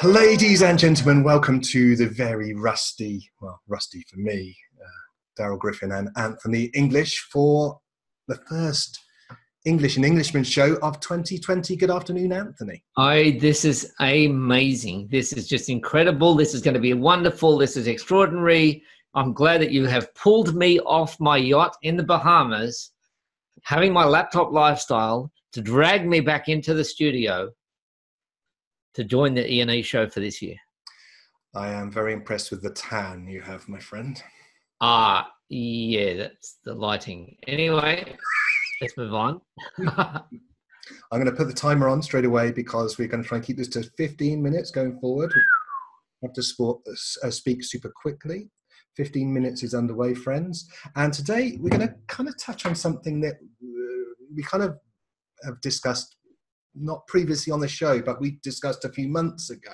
Ladies and gentlemen, welcome to the very rusty for me, Darrel Griffin and Anthony English for the first English and Englishman Show of 2020. Good afternoon, Anthony. This is amazing. This is just incredible. This is going to be wonderful. This is extraordinary. I'm glad that you have pulled me off my yacht in the Bahamas, having my laptop lifestyle, to drag me back into the studio to join the E&E show for this year. I am very impressed with the tan you have, my friend. Yeah, that's the lighting. Anyway, let's move on. I'm going to put the timer on straight away because we're going to try and keep this to 15 minutes going forward. I have to speak super quickly. 15 minutes is underway, friends. And today we're going to kind of touch on something that we kind of have discussed, not previously on the show, but we discussed a few months ago.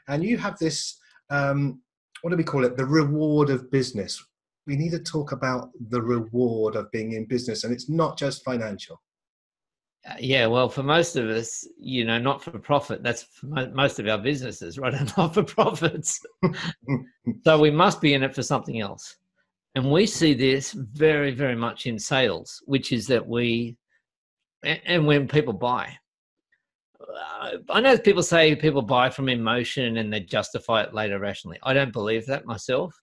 And you have this, what do we call it? The reward of business. We need to talk about the reward of being in business, and it's not just financial. Yeah, well, for most of us, not for profit, that's for most of our businesses, right? Not for profits. So we must be in it for something else. And we see this very, very much in sales, which is that and when people buy. I know people say people buy from emotion and they justify it later rationally. I don't believe that myself.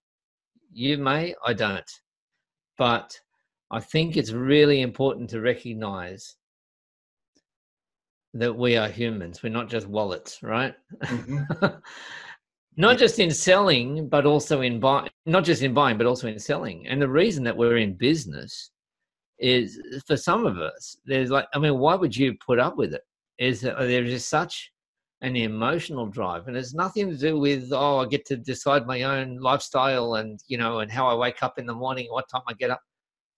You may, I don't. But I think it's really important to recognize that we are humans. We're not just wallets, right? Mm-hmm. Not just in selling, but also in buying. Not just in buying, but also in selling. And the reason that we're in business is, for some of us, why would you put up with it? Is that there's just such an emotional drive, and it's nothing to do with, I get to decide my own lifestyle and, and how I wake up in the morning, what time I get up.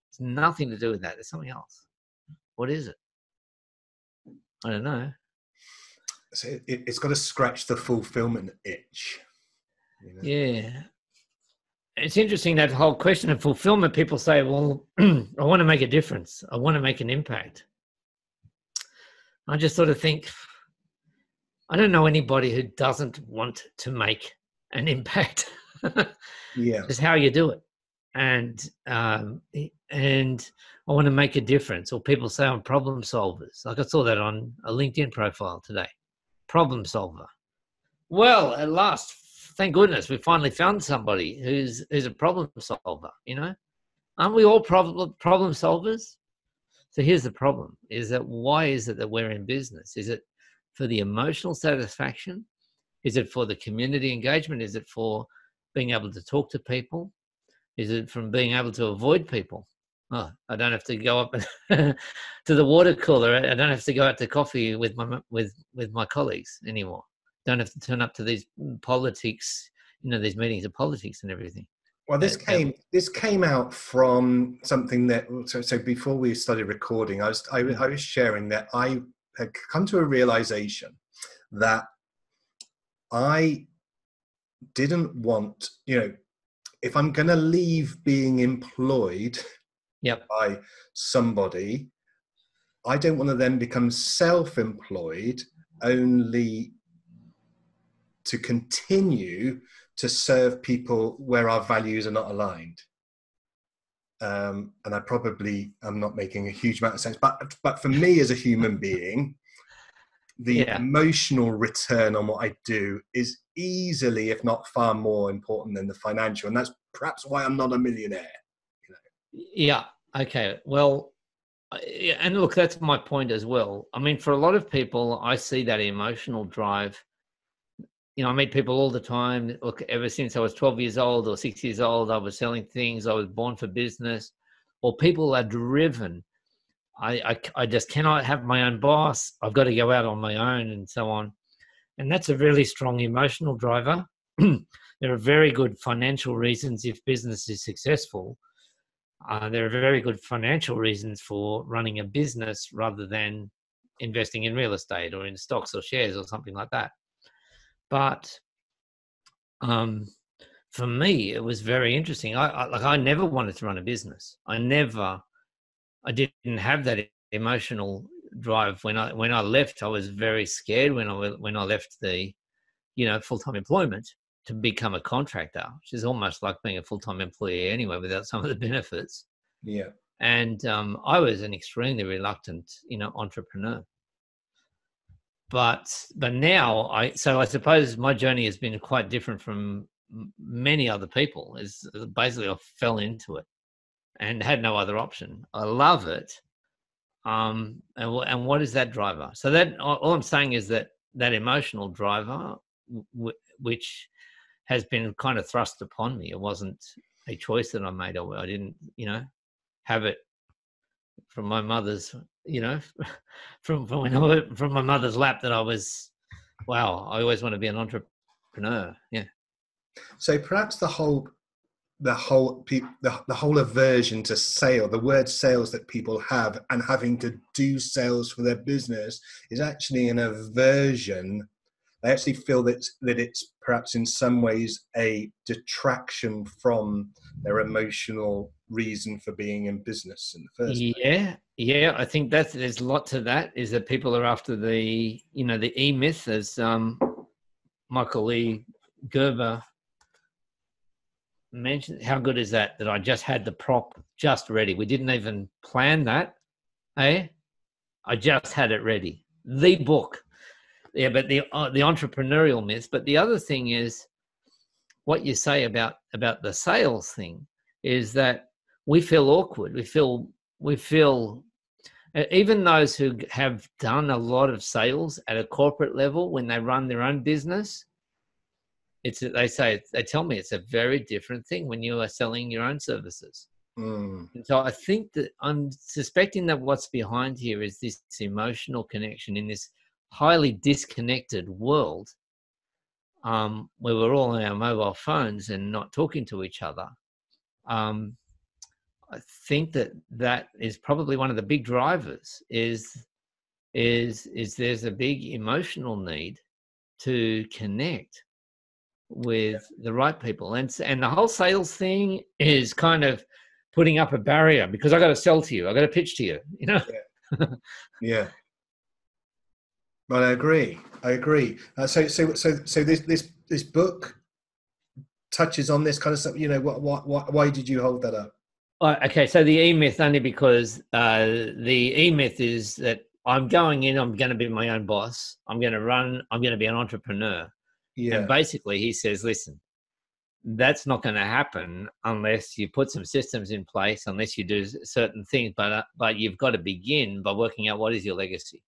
It's nothing to do with that. There's something else. What is it? I don't know. So it's got to scratch the fulfillment itch. Yeah. It's interesting, that whole question of fulfillment. People say, well, I want to make a difference. I want to make an impact. I just sort of think, I don't know anybody who doesn't want to make an impact. Yeah. It's how you do it. And I want to make a difference. Or people say I'm problem solvers. Like I saw that on a LinkedIn profile today. Problem solver. Well, at last, thank goodness, we finally found somebody who's a problem solver, Aren't we all problem solvers? So here's the problem, is that why is it that we're in business? Is it for the emotional satisfaction? Is it for the community engagement? Is it for being able to talk to people? Is it from being able to avoid people? Oh, I don't have to go up to the water cooler. I don't have to go out to coffee with my colleagues anymore. Don't have to turn up to these politics, these meetings of politics and everything. Well, this came out from something that, so before we started recording, I was sharing that I had come to a realization that I didn't want, if I'm going to leave being employed by somebody, I don't want to then become self-employed only to continue to serve people where our values are not aligned. And I probably am not making a huge amount of sense, but for me as a human being, the emotional return on what I do is easily, if not far more important than the financial. And that's perhaps why I'm not a millionaire. Yeah. Okay. Well, and look, that's my point as well. I mean, for a lot of people, I see that emotional drive. I meet people all the time. Look, ever since I was 12 years old or 6 years old, I was selling things. I was born for business. Or people are driven. I just cannot have my own boss. I've got to go out on my own and so on. And that's a really strong emotional driver. There are very good financial reasons if business is successful. There are very good financial reasons for running a business rather than investing in real estate or in stocks or shares or something like that. But for me, it was very interesting. I never wanted to run a business. I didn't have that emotional drive. When I left, I was very scared when I left the full-time employment to become a contractor, which is almost like being a full-time employee anyway, without some of the benefits. Yeah. And I was an extremely reluctant, entrepreneur. But now I suppose my journey has been quite different from many other people. Is basically I fell into it and had no other option. I love it. And what is that driver? So that all I'm saying is that emotional driver, which has been kind of thrust upon me. It wasn't a choice that I made. I didn't, have it from my mother's, from my mother's lap that I was, wow, I always want to be an entrepreneur. Yeah. So perhaps the whole aversion to sale, the word sales that people have, and having to do sales for their business is actually an aversion. They actually feel that it's perhaps in some ways a detraction from their emotional reason for being in business in the first place. Yeah. I think there's a lot to that. Is that people are after the E-myth, as Michael Lee Gerber mentioned. How good is that I just had the prop just ready? We didn't even plan that, I just had it ready. The book. Yeah, but the entrepreneurial myth. But the other thing is what you say about the sales thing is that we feel awkward. We feel even those who have done a lot of sales at a corporate level, when they run their own business, they tell me it's a very different thing when you are selling your own services. And so I think that I'm suspecting that what's behind here is this emotional connection in this highly disconnected world, where we're all on our mobile phones and not talking to each other. I think that is probably one of the big drivers. Is there's a big emotional need to connect with the right people, and the whole sales thing is kind of putting up a barrier, because I got to sell to you, I got to pitch to you, Yeah. Well, I agree. So this book touches on this kind of stuff. Why did you hold that up? Okay, so the E-myth, only because the E-myth is that I'm going to be my own boss. I'm going to be an entrepreneur. Yeah. And basically he says, listen, that's not going to happen unless you put some systems in place, unless you do certain things. But you've got to begin by working out what is your legacy.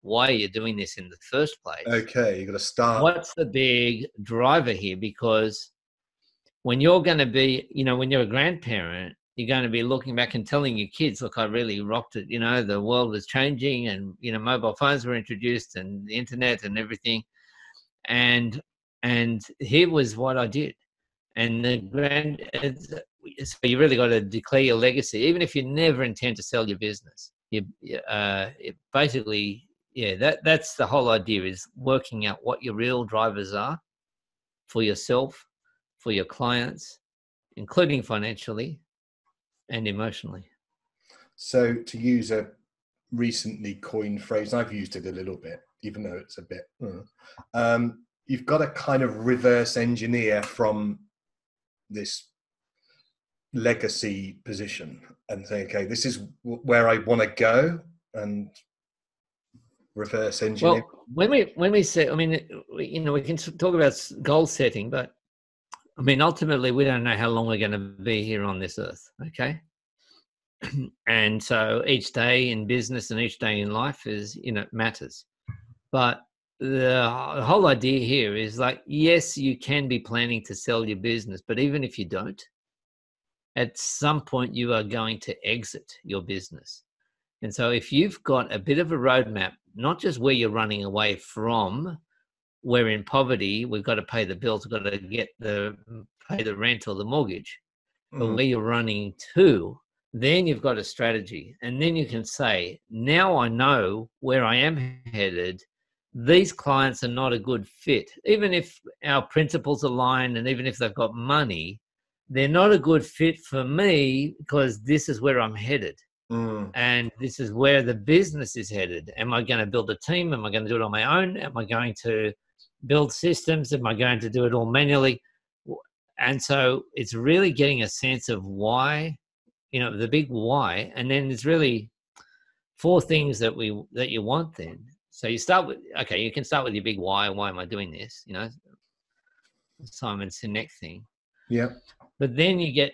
Why are you doing this in the first place? Okay, you've got to start. What's the big driver here? Because when you're going to be, when you're a grandparent, you're going to be looking back and telling your kids, look, I really rocked it. The world was changing, and, mobile phones were introduced, and the internet and everything. And here was what I did. And so you really got to declare your legacy, even if you never intend to sell your business. Basically, that's the whole idea, is working out what your real drivers are for yourself, for your clients, including financially and emotionally. So to use a recently coined phrase, I've used it a little bit, even though it's a bit, you've got to kind of reverse engineer from this legacy position and say, okay, this is where I want to go, and reverse engineer. Well, when we say, we can talk about goal setting, but ultimately we don't know how long we're going to be here on this earth. Okay. And so each day in business and each day in life is, matters. But the whole idea here is like, yes, you can be planning to sell your business, but even if you don't, at some point you are going to exit your business. And so if you've got a bit of a roadmap, not just where you're running away from, we're in poverty, we've got to pay the bills, we've got to pay the rent or the mortgage, but where you're running to, then you've got a strategy. And then you can say, now I know where I am headed. These clients are not a good fit. Even if our principles align, and even if they've got money, they're not a good fit for me, because this is where I'm headed. And this is where the business is headed. Am I going to build a team? Am I going to do it on my own? Am I going to build systems? Am I going to do it all manually? And so it's really getting a sense of why, the big why. And then there's really 4 things that you want then. So you start with, okay, you can start with your big why. Why am I doing this? Simon Sinek thing. Yeah. But then you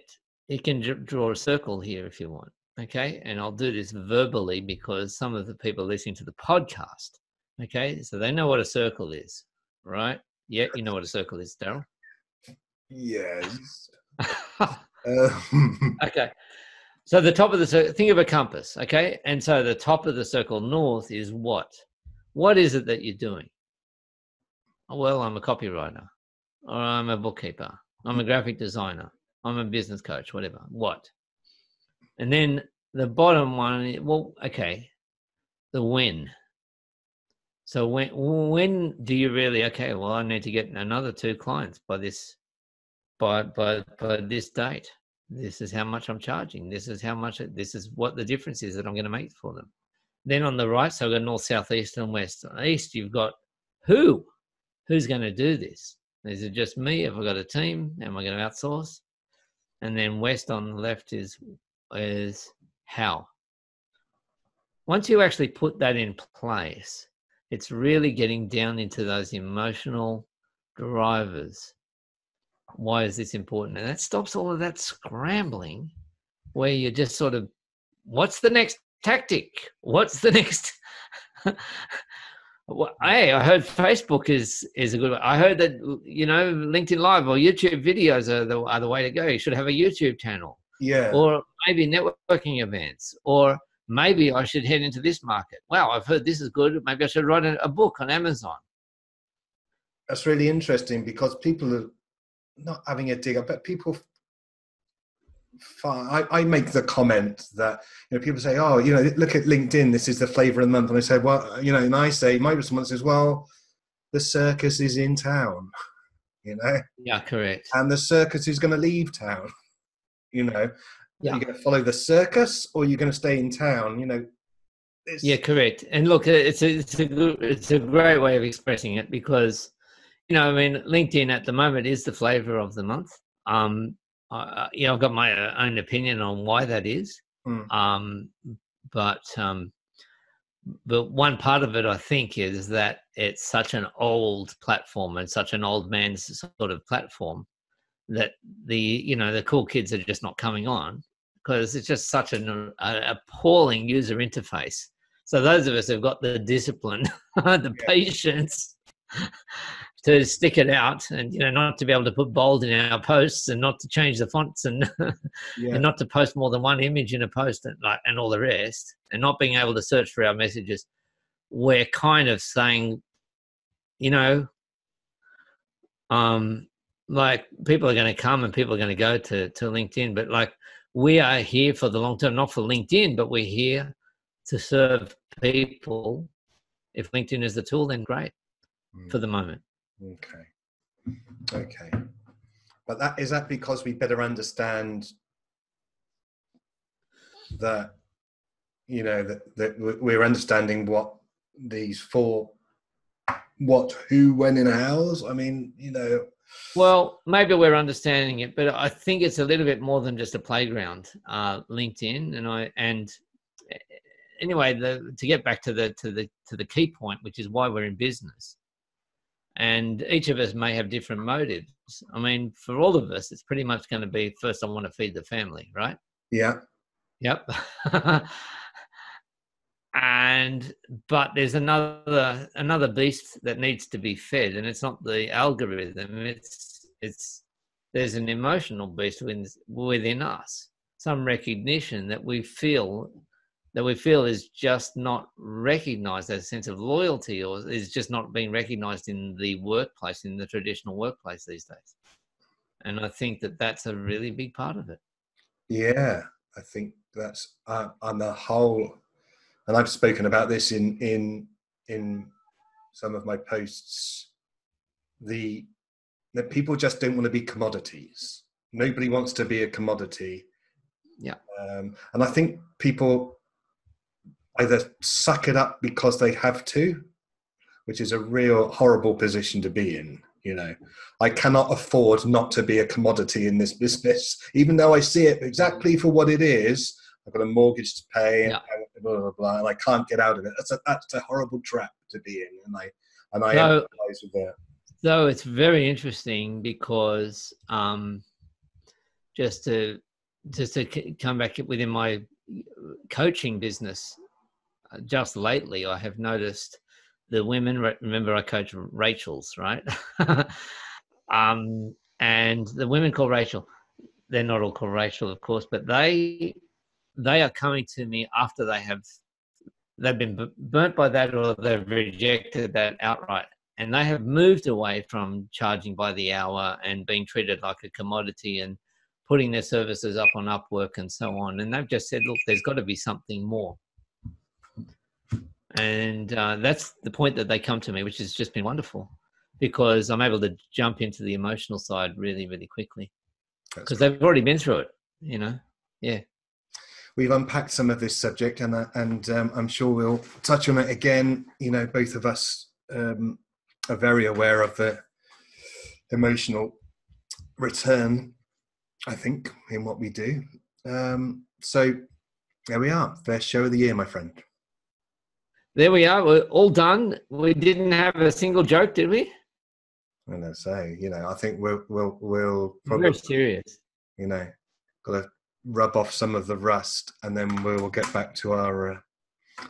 can draw a circle here if you want. Okay. And I'll do this verbally because some of the people listening to the podcast, okay, so they know what a circle is, right? Yeah. You know what a circle is, Darrel? Yes. Okay. So the top of the circle, think of a compass, okay? And so the top of the circle north is what? What is it that you're doing? Well, I'm a copywriter, or I'm a bookkeeper, I'm a graphic designer, I'm a business coach, whatever. What? And then the bottom one, well, okay, the when. So when do you really, okay, well, I need to get another 2 clients by this date. This is how much I'm charging. This is what the difference is that I'm going to make for them. Then on the right, so I've got north, south, east, and west. East, you've got who's going to do this? Is it just me? Have I got a team? Am I going to outsource? And then west on the left is how. Once you actually put that in place, it's really getting down into those emotional drivers. Why is this important? And that stops all of that scrambling where you're just sort of, what's the next tactic? What's the next? Well, hey, I heard Facebook is a good one. I heard that, LinkedIn Live or YouTube videos are the way to go. You should have a YouTube channel. Yeah. Or maybe networking events. Or maybe I should head into this market. Wow, I've heard this is good. Maybe I should write a book on Amazon. That's really interesting because people are not having a dig. I bet people. I make the comment that people say, "Oh, look at LinkedIn. This is the flavor of the month," and I say, "Well, and I say my response is, well, the circus is in town, Yeah, correct. and the circus is going to leave town. Yeah. You're going to follow the circus, or you're going to stay in town. Yeah, correct. And look, it's a great way of expressing it because, LinkedIn at the moment is the flavor of the month. I've got my own opinion on why that is. But one part of it, I think, is that it's such an old platform and such an old man's sort of platform that the cool kids are just not coming on because it's just such an appalling user interface. So those of us who've got the discipline, the patience to stick it out and, not to be able to put bold in our posts and not to change the fonts and and not to post more than one image in a post and all the rest and not being able to search for our messages, we're kind of saying, like people are going to come and people are going to go to LinkedIn, but like we are here for the long term, not for LinkedIn, but we're here to serve people. If LinkedIn is the tool, then great for the moment. Okay. But is that because we better understand that, that we're understanding what these 4, what, who, when, and hows? I mean, Well, maybe we're understanding it, but I think it's a little bit more than just a playground, LinkedIn. And anyway, to get back to the key point, which is why we're in business. And each of us may have different motives. I mean, for all of us, it's pretty much going to be, first, I want to feed the family, right? Yeah. Yep. But there's another beast that needs to be fed, and it's not the algorithm. There's an emotional beast within us, some recognition that we feel is just not recognized as a sense of loyalty, or is just not being recognized in the workplace, in the traditional workplace these days. And I think that's a really big part of it. Yeah, I think that's on the whole, and I've spoken about this in some of my posts, that people just don't want to be commodities. Nobody wants to be a commodity. Yeah. And I think people either suck it up because they have to, which is a real horrible position to be in. You know, I cannot afford not to be a commodity in this business, even though I see it exactly for what it is. I've got a mortgage to pay, and blah blah blah, and I can't get out of it. That's a horrible trap to be in, and I empathize with that. So it's very interesting because just to come back within my coaching business, just lately I have noticed the women. Remember, I coach Rachel's, right? And the women called Rachel. They're not all called Rachel, of course, but they are coming to me after they've been burnt by that, or they've rejected that outright. And they have moved away from charging by the hour and being treated like a commodity and putting their services up on Upwork and so on. And they've just said, look, there's got to be something more. And that's the point that they come to me, which has just been wonderful, because I'm able to jump into the emotional side really, really quickly, because they've already been through it, you know? Yeah. We've unpacked some of this subject, and I'm sure we'll touch on it again. You know, both of us are very aware of the emotional return, I think, in what we do. So there we are. First show of the year, my friend. There we are. We're all done. We didn't have a single joke, did we? I'm going to say, you know, I think we'll probably, very serious. You know, got to rub off some of the rust, and then we'll get back to our.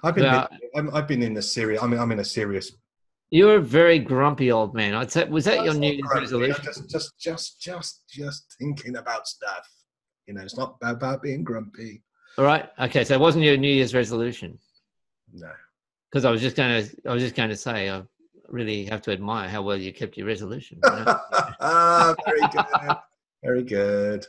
I've been in a serious. I mean, I'm in a serious. You're a very grumpy old man. I'd say, was that your New Year's resolution? Just thinking about stuff. You know, it's not about being grumpy. All right. Okay. So it wasn't your New Year's resolution. No. Because I was just going to say, I really have to admire how well you kept your resolution. You know? Very good. Very good.